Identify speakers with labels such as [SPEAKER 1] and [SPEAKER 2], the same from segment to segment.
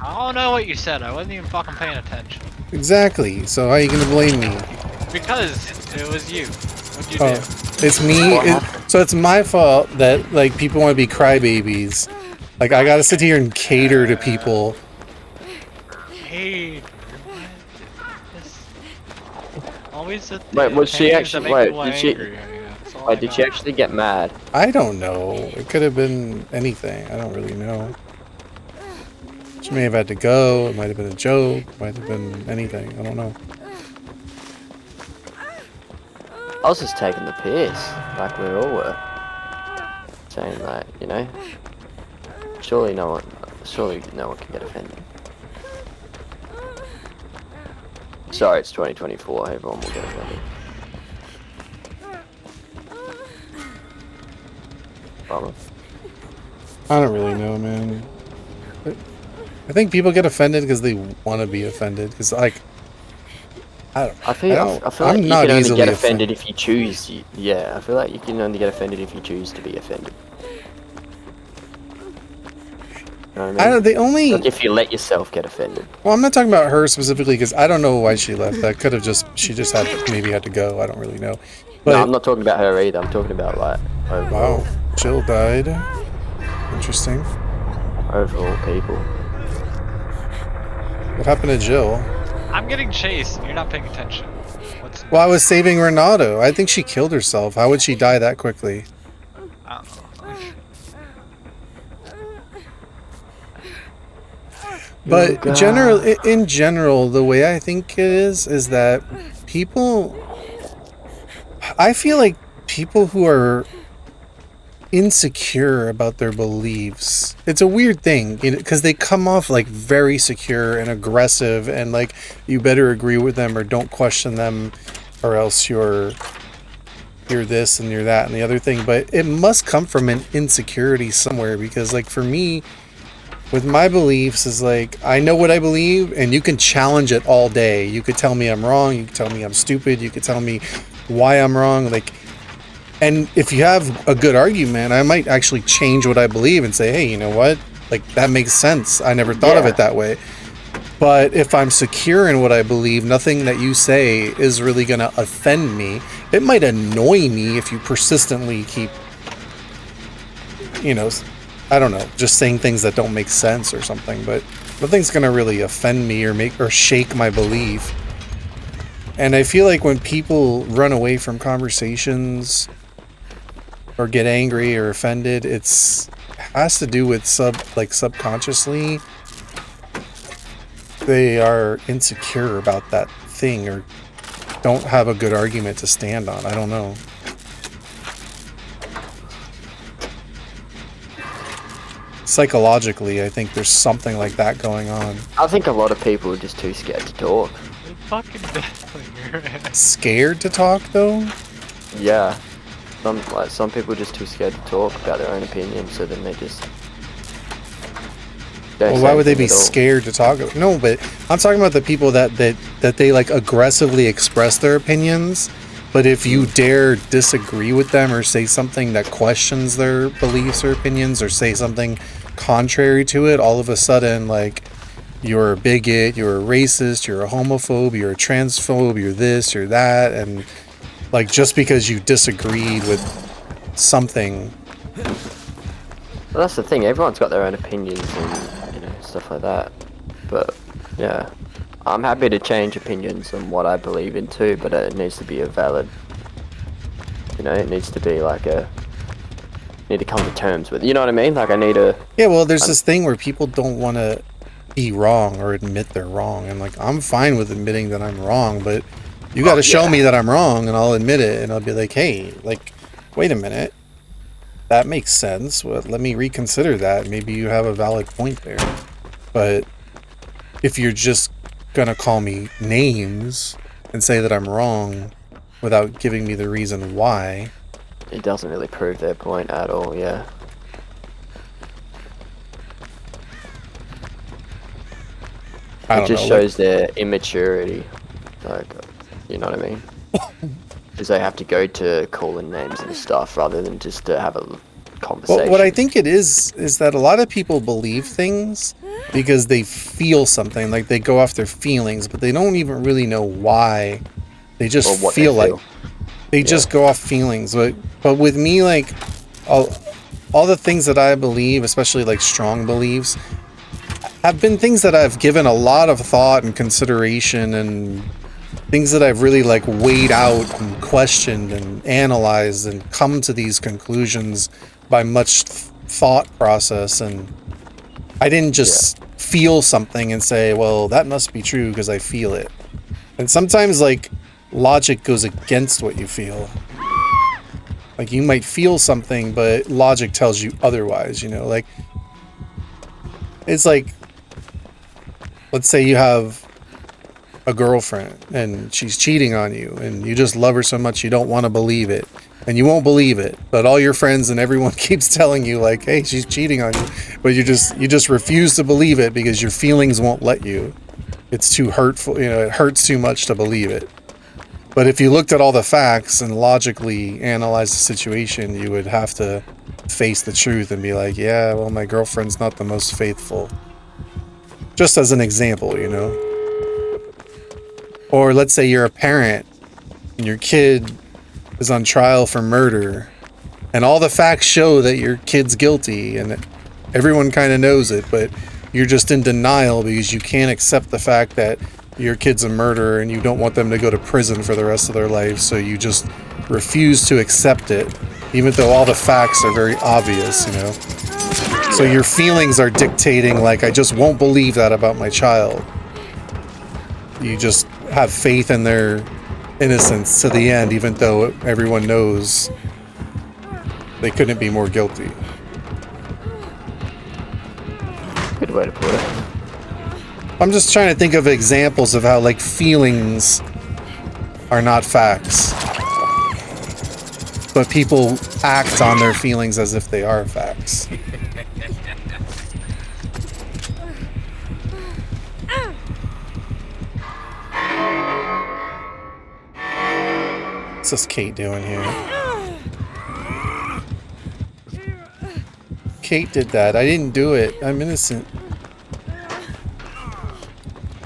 [SPEAKER 1] I don't know what you said. I wasn't even fucking paying attention.
[SPEAKER 2] Exactly. So how are you gonna blame me?
[SPEAKER 1] Because it was you. What'd you
[SPEAKER 2] Oh,
[SPEAKER 1] do?
[SPEAKER 2] it's me. So it's my fault that like people want to be crybabies. Like I gotta sit here and cater to people.
[SPEAKER 1] Hey, always the
[SPEAKER 3] Wait, was she
[SPEAKER 1] things that
[SPEAKER 3] actually?
[SPEAKER 1] make people
[SPEAKER 3] Wait, did she?
[SPEAKER 1] angry. I mean, that's all
[SPEAKER 3] Wait,
[SPEAKER 1] I
[SPEAKER 3] did she
[SPEAKER 1] got.
[SPEAKER 3] actually get mad?
[SPEAKER 2] I don't know. It could have been anything. I don't really know. She may have had to go. It might have been a joke. Might have been anything. I don't know.
[SPEAKER 3] I was just taking the piss, like we all were, saying that, you know. Surely no one can get offended. Sorry, it's 2024. Everyone will get offended. Problem.
[SPEAKER 2] I don't really know, man. I think people get offended because they want to be offended. Because like, I feel like
[SPEAKER 3] you can only get offended if you choose. Yeah, I feel like you can only get offended if you choose to be offended. You know what I mean?
[SPEAKER 2] they only.
[SPEAKER 3] Like if you let yourself get offended.
[SPEAKER 2] Well, I'm not talking about her specifically because I don't know why she left. That could have she just maybe had to go. I don't really know. But,
[SPEAKER 3] No, I'm not talking about her either. I'm talking about like overall.
[SPEAKER 2] Wow, Jill died. Interesting.
[SPEAKER 3] Overall people.
[SPEAKER 2] What happened to Jill?
[SPEAKER 1] I'm getting chased and you're not paying attention.
[SPEAKER 2] Well, I was saving Renato. I think she killed herself. How would she die that quickly?
[SPEAKER 1] I don't know.
[SPEAKER 2] But in general, the way I think it is that people. I feel like people who are insecure about their beliefs, it's a weird thing, you know, because they come off like very secure and aggressive, and like you better agree with them or don't question them, or else you're this and you're that and the other thing. But it must come from an insecurity somewhere, because like for me, with my beliefs is like, I know what I believe and you can challenge it all day. You could tell me I'm wrong, you could tell me I'm stupid, you could tell me why I'm wrong, like, and if you have a good argument, I might actually change what I believe and say, hey, you know what, like that makes sense, I never thought of it that way. But if I'm secure in what I believe, nothing that you say is really gonna offend me. It might annoy me if you persistently keep, you know, I don't know, just saying things that don't make sense or something, but nothing's gonna really offend me or shake my belief. And I feel like when people run away from conversations or get angry or offended, it has to do with subconsciously they are insecure about that thing or don't have a good argument to stand on. I don't know. Psychologically, I think there's something like that going on.
[SPEAKER 3] I think a lot of people are just too scared to talk.
[SPEAKER 1] Fucking Deathslinger.
[SPEAKER 2] Scared to talk, though?
[SPEAKER 3] Yeah. Some people are just too scared to talk about their own opinions, so then they just...
[SPEAKER 2] Well, why would they be scared to talk? No, but I'm talking about the people that they like aggressively express their opinions, but if you dare disagree with them or say something that questions their beliefs or opinions or say something contrary to it, all of a sudden, like, you're a bigot, you're a racist, you're a homophobe, you're a transphobe, you're this, you're that, and like just because you disagreed with something.
[SPEAKER 3] Well, that's the thing, everyone's got their own opinions and, you know, stuff like that. But, yeah. I'm happy to change opinions on what I believe in too, but it needs to be a valid... You know, it needs to be like need to come to terms with it. You know what I mean? Like, I need to...
[SPEAKER 2] Yeah, well, there's this thing where people don't want to be wrong or admit they're wrong. And, like, I'm fine with admitting that I'm wrong, but you got to show me that I'm wrong, and I'll admit it, and I'll be like, hey, like, wait a minute. That makes sense. Well, let me reconsider that. Maybe you have a valid point there. But if you're just gonna call me names and say that I'm wrong without giving me the reason why,
[SPEAKER 3] it doesn't really prove their point at all. Yeah. It just shows their immaturity. Like, you know what I mean? Because they have to go to calling names and stuff rather than just to have a conversation.
[SPEAKER 2] Well, what I think it is that a lot of people believe things because they feel something, like they go off their feelings, but they don't even really know why. They just
[SPEAKER 3] Or what
[SPEAKER 2] feel
[SPEAKER 3] they
[SPEAKER 2] like they just go off feelings. But with me, like all the things that I believe, especially like strong beliefs, have been things that I've given a lot of thought and consideration, and things that I've really like weighed out and questioned and analyzed and come to these conclusions by much thought process. And I didn't just feel something and say, well, that must be true because I feel it. And sometimes like logic goes against what you feel. Like you might feel something, but logic tells you otherwise, you know, like it's like, let's say you have a girlfriend and she's cheating on you and you just love her so much you don't want to believe it, and you won't believe it, but all your friends and everyone keeps telling you like, hey, she's cheating on you, but you just refuse to believe it because your feelings won't let you. It's too hurtful, you know, it hurts too much to believe it. But if you looked at all the facts and logically analyzed the situation, you would have to face the truth and be like, yeah, well, my girlfriend's not the most faithful. Just as an example, you know? Or let's say you're a parent and your kid is on trial for murder, and all the facts show that your kid's guilty and everyone kind of knows it, but you're just in denial because you can't accept the fact that your kid's a murderer and you don't want them to go to prison for the rest of their life, so you just refuse to accept it, even though all the facts are very obvious, you know? So your feelings are dictating, like, I just won't believe that about my child. You just have faith in their innocence to the end, even though everyone knows they couldn't be more guilty.
[SPEAKER 3] Good way to put it.
[SPEAKER 2] I'm just trying to think of examples of how, like, feelings are not facts, but people act on their feelings as if they are facts. What's this Kate doing here? Kate did that. I didn't do it. I'm innocent.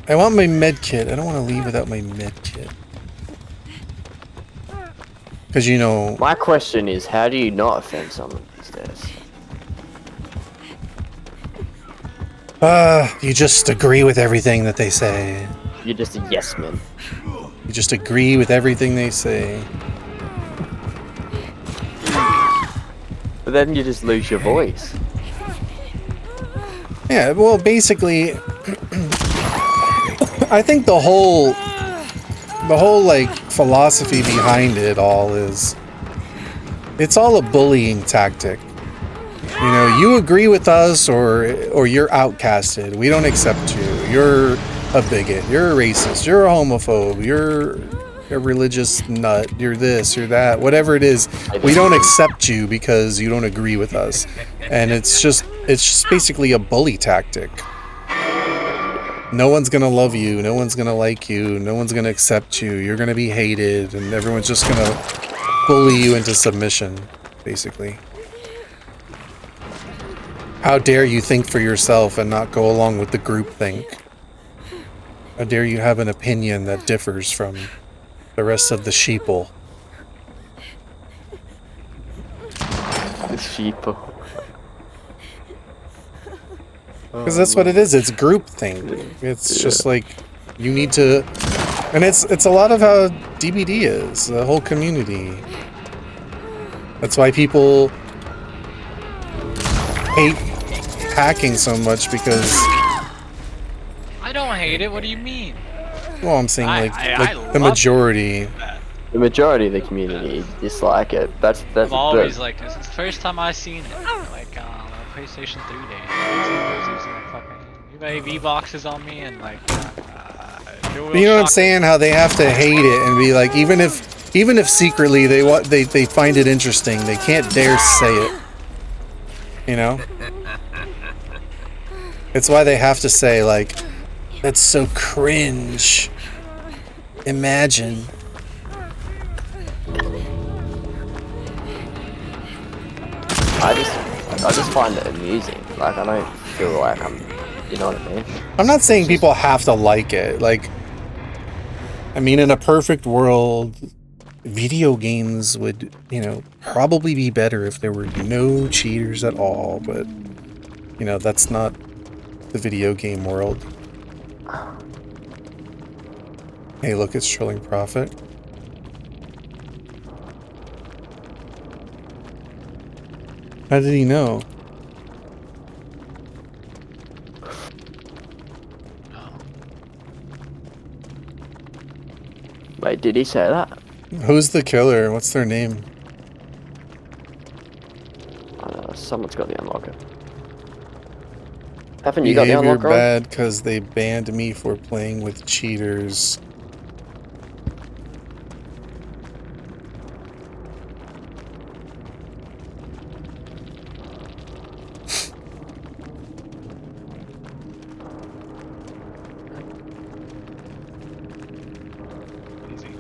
[SPEAKER 2] I want my med kit. I don't want to leave without my med kit. Because, you know...
[SPEAKER 3] My question is, how do you not offend someone these days?
[SPEAKER 2] You just agree with everything that they say.
[SPEAKER 3] You're just a yes man.
[SPEAKER 2] You just agree with everything they say.
[SPEAKER 3] But then you just lose your voice.
[SPEAKER 2] Yeah, well, basically... I think the whole like philosophy behind it all is, it's all a bullying tactic. You know, you agree with us or you're outcasted. We don't accept you. You're a bigot. You're a racist. You're a homophobe. You're a religious nut. You're this, you're that. Whatever it is, we don't accept you because you don't agree with us. And it's just basically a bully tactic. No one's gonna love you, no one's gonna like you, no one's gonna accept you, you're gonna be hated, and everyone's just gonna bully you into submission, basically. How dare you think for yourself and not go along with the group think? How dare you have an opinion that differs from the rest of the sheeple?
[SPEAKER 3] The sheeple.
[SPEAKER 2] Because that's what it is. It's groupthink. It's just like, you need to, and it's a lot of how DBD is. The whole community. That's why people hate hacking so much, because.
[SPEAKER 1] I don't hate it. What do you mean?
[SPEAKER 2] Well, I'm saying like
[SPEAKER 1] I
[SPEAKER 2] the
[SPEAKER 1] love
[SPEAKER 2] majority.
[SPEAKER 3] The majority of the community dislike it. That's
[SPEAKER 1] I'm always like this. It's the first time I seen it. Like PlayStation 3 days. I was using like fucking eBay V-boxes on me and like.
[SPEAKER 2] You know what I'm saying? How they have to hate it and be like, even if secretly they find it interesting, they can't dare say it. You know? It's why they have to say like, that's so cringe. Imagine.
[SPEAKER 3] I just find it amusing. Like, I don't feel like I'm You know what I mean?
[SPEAKER 2] I'm not saying people have to like it. Like, I mean, in a perfect world, video games would, you know, probably be better if there were no cheaters at all. But, you know, that's not the video game world. Hey, look, it's Trilling Profit. How did he know?
[SPEAKER 3] Wait, did he say that?
[SPEAKER 2] Who's the killer? What's their name?
[SPEAKER 3] Someone's got the unlocker. Haven't you got the
[SPEAKER 2] Behavior
[SPEAKER 3] unlocker on?
[SPEAKER 2] bad because they banned me for playing with cheaters.
[SPEAKER 1] Easy.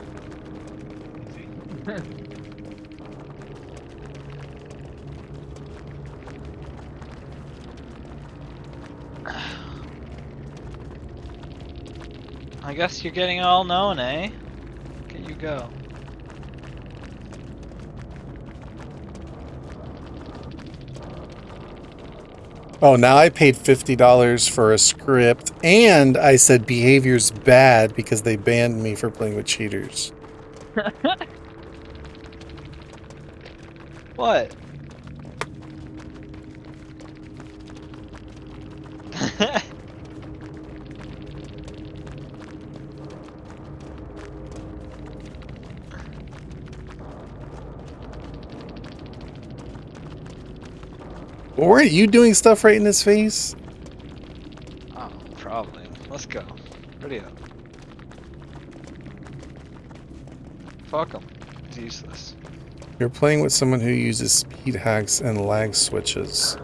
[SPEAKER 1] I guess you're getting all known, eh? Look at you go.
[SPEAKER 2] Oh, now I paid $50 for a script, and I said behavior's bad because they banned me for playing with cheaters.
[SPEAKER 1] What?
[SPEAKER 2] Weren't you doing stuff right in his face?
[SPEAKER 1] Oh, probably. Let's go. Ready up. Fuck him. He's useless.
[SPEAKER 2] You're playing with someone who uses speed hacks and lag switches.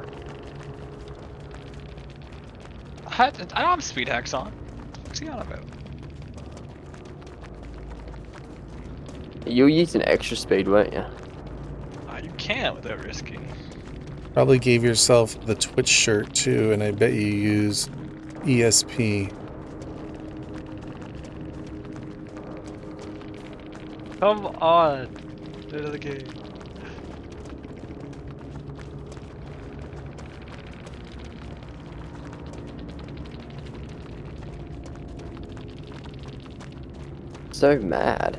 [SPEAKER 1] I don't have speed hacks on. What's he on about?
[SPEAKER 3] You were using extra speed, weren't you?
[SPEAKER 1] You can't without risking.
[SPEAKER 2] Probably gave yourself the Twitch shirt too, and I bet you use ESP.
[SPEAKER 1] Come on. Do it the game.
[SPEAKER 3] So mad.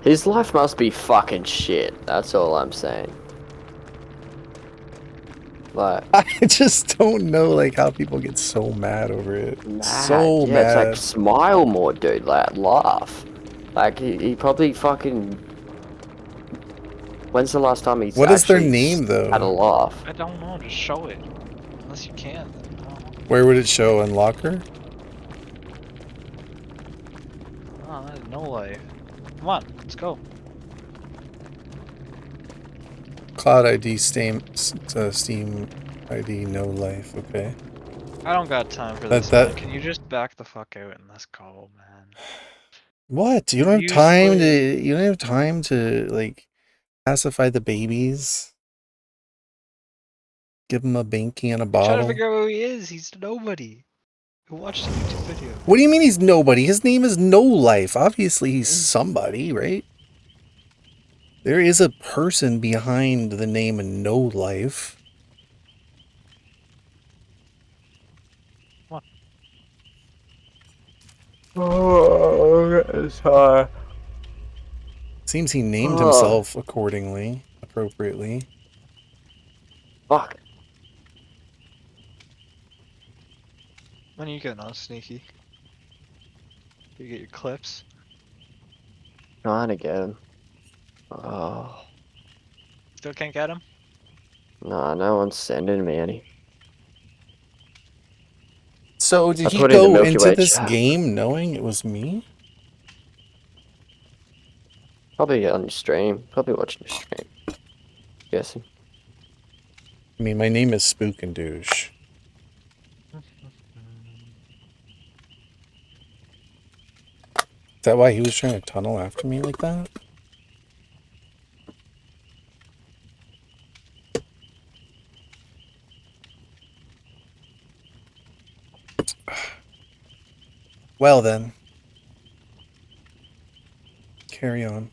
[SPEAKER 3] His life must be fucking shit. That's all I'm saying. Like,
[SPEAKER 2] I just don't know, like, how people get so mad over it.
[SPEAKER 3] mad.
[SPEAKER 2] So
[SPEAKER 3] Yeah,
[SPEAKER 2] mad.
[SPEAKER 3] it's like smile more, dude. Like, laugh. Like, he probably fucking. When's the last time he's
[SPEAKER 2] What is their
[SPEAKER 3] actually
[SPEAKER 2] name, though?
[SPEAKER 3] had a laugh?
[SPEAKER 1] I don't know, just show it. Unless you can. Then I don't know.
[SPEAKER 2] Where would it show? On Locker?
[SPEAKER 1] Oh, I had no life. Come on, let's go.
[SPEAKER 2] Cloud ID, Steam ID, no life. Okay.
[SPEAKER 1] I don't got time for
[SPEAKER 2] That-
[SPEAKER 1] this,
[SPEAKER 2] that-
[SPEAKER 1] man. Can you just back the fuck out and let's go, man?
[SPEAKER 2] What? You don't have time
[SPEAKER 1] Useless.
[SPEAKER 2] to. You don't have time to like pacify the babies. Give them a binky and a
[SPEAKER 1] Trying to
[SPEAKER 2] bottle.
[SPEAKER 1] figure out who he is. He's nobody. Who watched a YouTube video?
[SPEAKER 2] What do you mean he's nobody? His name is No Life. Obviously he's somebody, right? There is a person behind the name No Life.
[SPEAKER 3] Oh, it's hard.
[SPEAKER 2] Seems he named himself accordingly, appropriately.
[SPEAKER 3] Fuck.
[SPEAKER 1] When are you getting on, Sneaky? You get your clips?
[SPEAKER 3] Trying to get him. Oh.
[SPEAKER 1] Still can't get him?
[SPEAKER 3] Nah, no one's sending me any.
[SPEAKER 2] So did
[SPEAKER 3] I
[SPEAKER 2] he
[SPEAKER 3] put in the
[SPEAKER 2] go
[SPEAKER 3] Milky
[SPEAKER 2] into
[SPEAKER 3] Way
[SPEAKER 2] this
[SPEAKER 3] chat.
[SPEAKER 2] game knowing it was me?
[SPEAKER 3] Probably on your stream. Probably watching your stream. Guessing.
[SPEAKER 2] I mean, my name is Spook and Douche. that why he was trying to tunnel after me like that? Well then. Carry on.